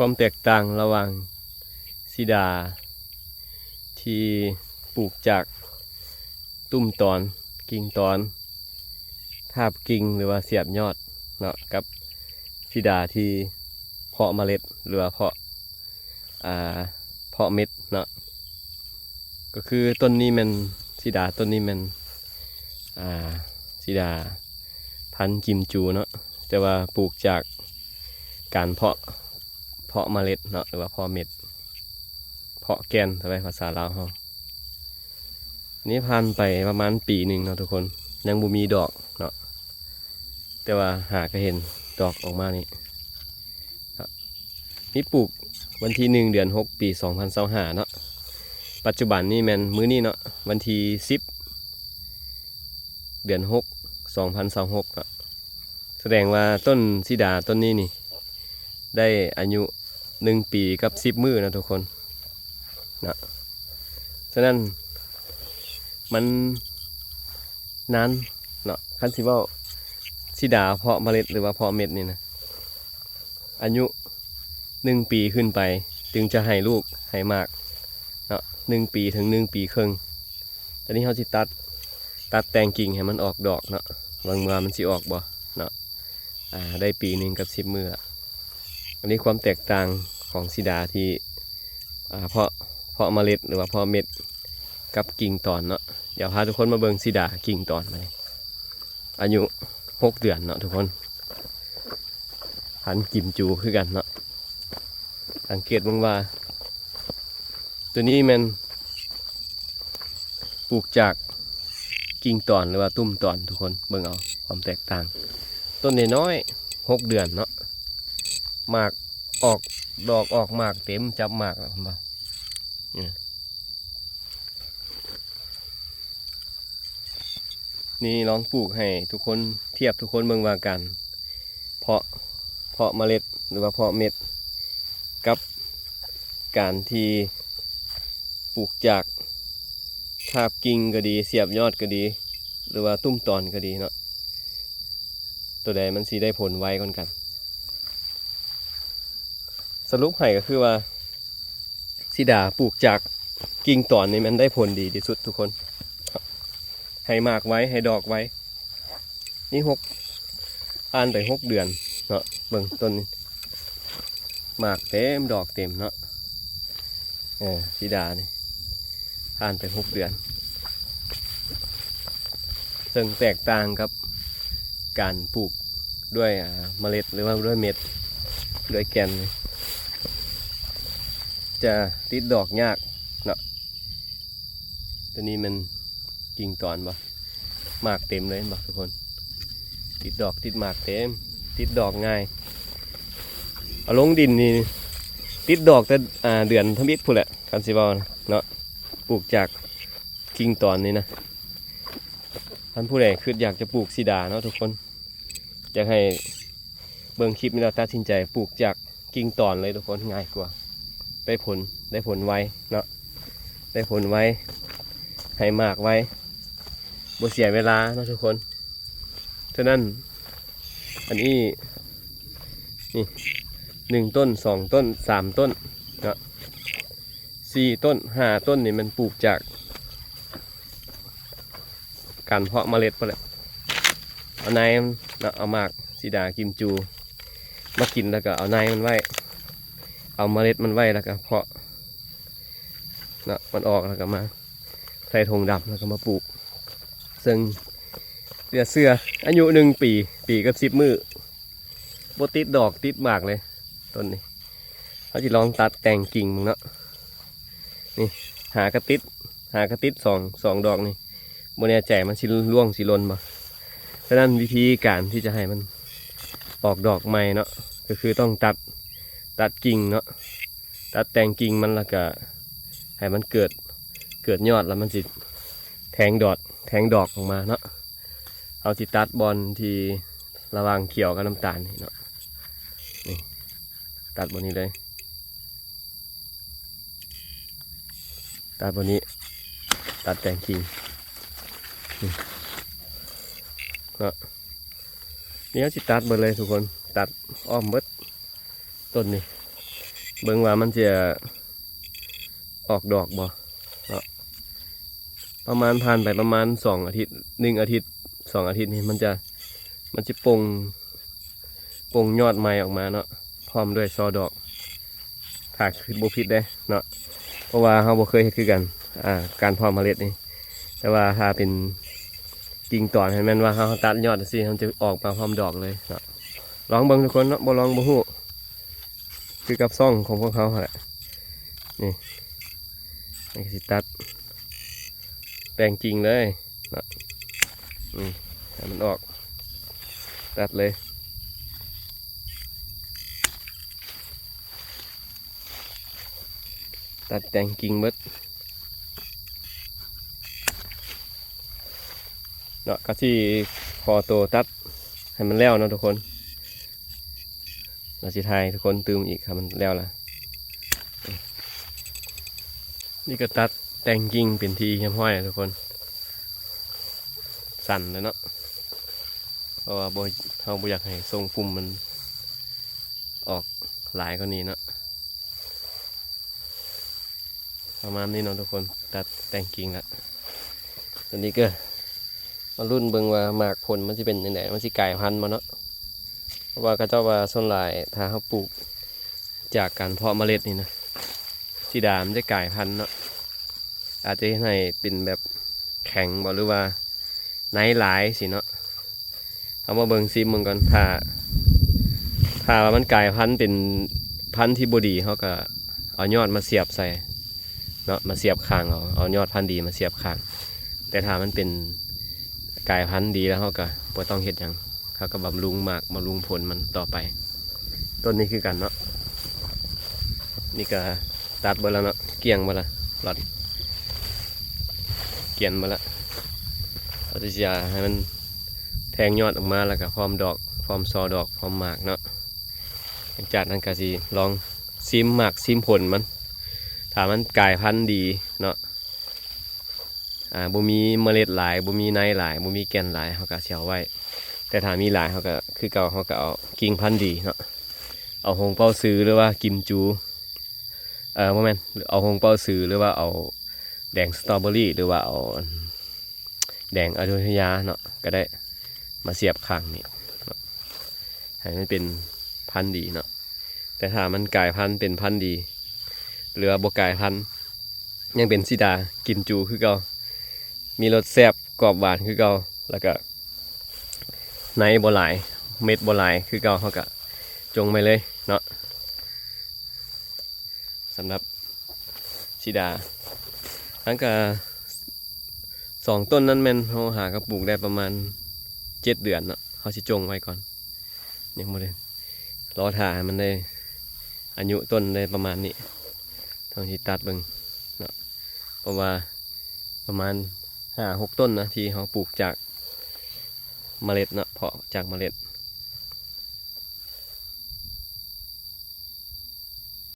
ความแตกต่างระหว่างซิดาที่ปลูกจากตุ้มตอนกิ่งตอนทาบกิ่งหรือว่าเสียบยอดเนาะกับซิดาที่เพาะเมล็ดหรือว่าเพาะเม็ดเนาะก็คือต้นนี้มันซิดาต้นนี้มันซิดาพันธุ์กิมจูเนาะแต่ว่าปลูกจากการเพาะเมล็ดเนาะหรือว่าเพาะเม็ดเพาะแกนอะไรภาษาลาวเขานี้ผ่านไปประมาณปีหนึ่งเนาะทุกคนยังบ่มีดอกเนาะแต่ว่าหาก็เห็นดอกออกมานี่ปลูกวันที่1 เดือน 6 ปี2025เนาะปัจจุบันนี่แมนมื้อนี้เนาะวันที่10 เดือน 6 2026เนาะแสดงว่าต้นซิดาต้นนี้นี่ได้อายุ1 ปีกับ10 มื้อนะทุกคนนะฉะนั้นมันนานเนาะคันสิว่าซิดาเพาะเมล็ดหรือว่าเพาะเม็ดนี่นะอายุ1 ปีขึ้นไปจึงจะให้ลูกให้มากเนาะ1 ปีถึง1 ปีครึ่งตอนนี้เขาสิตัดแต่งกิ่งให้มันออกดอกเนาะบางเมื่อมันสิออกบ่เนาะได้ปีหนึ่งกับ10 มื้ออันนี้ความแตกต่างของซิดาที่เพาะเมล็ดหรือว่าเพาะเม็ดกับกิ่งตอนเนาะเดี๋ยวพาทุกคนมาเบิ่งซิดากิ่งตอนมาอายุ6 เดือนเนาะทุกคนพันธุ์กิมจูคือกันเนาะสังเกตบ้างว่าตัวนี้มันปลูกจากกิ่งตอนหรือว่าตุ้มตอนทุกคนเบิ่งเอาความแตกต่างต้นน้อย6 เดือนเนาะหมากออกดอกออกหมากเต็มจับหมากแล้วคุณบ่าวนี่ลองปลูกให้ทุกคนเทียบทุกคนเบิ่งว่ากันเพาะเมล็ดหรือว่าเพาะเม็ดกับการที่ปลูกจากทาบกิ่งก็ดีเสียบยอดก็ดีหรือว่าตุ้มตอนก็ดีเนาะตัวใดมันสีได้ผลไวกว่ากันสรุปให้ก็คือว่าซิดาปลูกจากกิ่งตอนนี่มันได้ผลดีที่สุดทุกคนให้มากไว้ให้ดอกไว้นี่ผ่านไป6 เดือนเนาะเบิ่งต้นนี้หมากเต็มดอกเต็มเนาะซิดานี่ผ่านไป6 เดือนซึ่งแตกต่างกับการปลูกด้วยเมล็ดหรือว่าด้วยเม็ดด้วยแกนจะติดดอกยากเนาะตัวนี้มันกิ่งตอนบ่หมากเต็มเลยบ่ทุกคนติดดอกติดหมากเต็มติดดอกง่ายเอาลงดินนี่ติดดอกแต่เดือนทมิตรพูดแหละกันสิบอลเนาะปลูกจากกิ่งตอนนี้นะท่านผู้ใดคืออยากจะปลูกซิดาเนาะทุกคนอยากให้เบิ่งคลิปนี้เราตัดสินใจปลูกจากกิ่งตอนเลยทุกคนง่ายกว่าได้ผลไวเนาะได้ผลไวให้มากไวบ่เสียเวลาเนาะทุกคนฉะนั้นอันนี้นี่1 ต้น2 ต้น3 ต้นเนาะ4 ต้น5 ต้นนี่มันปลูกจากการเพาะเมล็ดไปเลยเอาในมันเอาหมากซิดากิมจูมากินแล้วก็เอาในมันไว้เอาเมล็ดมันไว้แล้วก็เพาะมันออกแล้วก็มาใส่ถุงดำแล้วก็มาปลูกซึ่งเสื้ออายุ1 ปีกับ10 มื้อบ่ติดดอกติดหมากเลยต้นนี้เขาจะลองตัดแต่งกิ่งมึงเนาะนี่หากระติดสองดอกนี่บนแน่ใจมันสิร่วงสิหล่นบ่ฉะนั้นวิธีการที่จะให้มันออกดอกใหม่เนาะก็คือต้องตัดกิ่งเนาะตัดแต่งกิ่งมันแล้วก็ให้มันเกิดยอดแล้วมันสิแทงดอกออกมาเนาะเอาสิตัดบอลที่ระหว่างเขียวกับน้ำตาลนี่เนาะนี่ตัดบนนี้เลยตัดบนนี้ตัดแต่งกิ่งเนาะนี่เขาสิตัดเบิดเลยทุกคนตัดอ้อมเบิดต้นนี่ เบิ่งว่ามันจะออกดอกบ่เนาะประมาณผ่านไปประมาณ2 อาทิตย์1 อาทิตย์2 อาทิตย์นี่มันจะปงยอดใหม่ออกมาเนาะพร้อมด้วยซอดอกถ้าคือบ่ผิดได้เนาะเพราะว่าเราบ่เคยเฮ็ดคือกันการเพาะเมล็ดนี่แต่ว่าถ้าเป็นกิ่งตอนให้แม่นว่าเราตัดยอดสิมันจะออกมาพร้อมดอกเลยเนาะลองเบิ่งทุกคนเนาะบ่ลองบ่ฮู้คือกับซ่องของพวกเขาแหละนี่สิตัดแปลงจริงเลยเนาะให้มันออกตัดเลยตัดแต่งกิ่งเบิดเนาะก็ที่พอโตตัดให้มันแล้วเนาะทุกคนเราสิทายทุกคนตื่มอีกครับมันแล้วล่ะนี่ก็ตัดแต่งกิ่งเป็นทีเรียบร้อยทุกคนสั่นเลยเนาะเพราะว่าเราบ่อยากให้ทรงปุ่มมันออกหลายกว่านี้เนาะประมาณนี้เนาะทุกคนตัดแต่งกิ่งละตอนนี้ก็มารุ่นเบิ่งว่าหมากผลมันจะเป็นยังไงมันสิกลายพันธุ์มาเนาะเพราะว่าก็เจ้าว่าส่วนหลายถ้าเขาปลูกจากการเพาะเมล็ดนี่นะสีดามันจะกลายพันธุ์เนาะอาจจะให้เป็นแบบแข็งบ่หรือว่าไนหลายสิเนาะเอามาเบิ่งซิมมึงก่อนถ้ามันกลายพันธุ์เป็นพันธุ์ที่บดีเขาก็เอายอดมาเสียบใส่เนาะมาเสียบข้างเอายอดพันธุ์ดีมาเสียบข้างแต่ถ้ามันเป็นกลายพันธุ์ดีแล้วเขาก็บ่ต้องเฮ็ดหยังเขาก็บำรุงหมากบำรุงผลมันต่อไปต้นนี้คือกันเนาะนี่ก็ตัดไปแล้วเนาะเกี่ยงไปละหลอดเกี่ยนมาละเราจะให้มันแทงยอดออกมาแล้วก็พร้อมดอกพร้อมซอดอกพร้อมหมากเนาะหลังจากนั้นก็สิลองซิมหมากซิมผลมันถ้ามันกลายพันธุ์ดีเนาะบ่มีเมล็ดหลายบ่มีในหลายบ่มีแก่นหลายเขาก็เสียไว้แต่ถ้ามีหลายเขาก็คือเก่าเขาก็เอากิ่งพันธุ์ดีเนาะเอาหงเป้าซื้อหรือว่ากิมจูโมเมนต์เอาหงเป้าซื้อหรือว่าเอาแดงสตรอเบอรี่หรือว่าเอาแดงอโยธยาเนาะก็ได้มาเสียบข้างนี่ให้มันเป็นพันธุ์ดีเนาะแต่ถ้ามันกลายพันธุ์เป็นพันธุ์ดีหรือบ่กลายพันธุ์ยังเป็นสีดากิมจูคือเก่ามีรสแซ่บกรอบหวานคือเก่าแล้วก็ในบ่หลายเม็ดบ่หลายคือเก่าเขาก็จงไปเลยเนาะสำหรับสีดาทั้งกับ2 ต้นนั้นแม่นเขาหากระปลูกได้ประมาณ7 เดือนเนาะเขาสิจงไว้ก่อนยังบ่ได้รอถ่ามันได้อายุต้นได้ประมาณนี้ต้องสิตัดเบิ่งเนาะเพราะว่าประมาณ5-6 ต้นนะที่เขาปลูกจากเมล็ดเนาะเพาะจากเมล็ด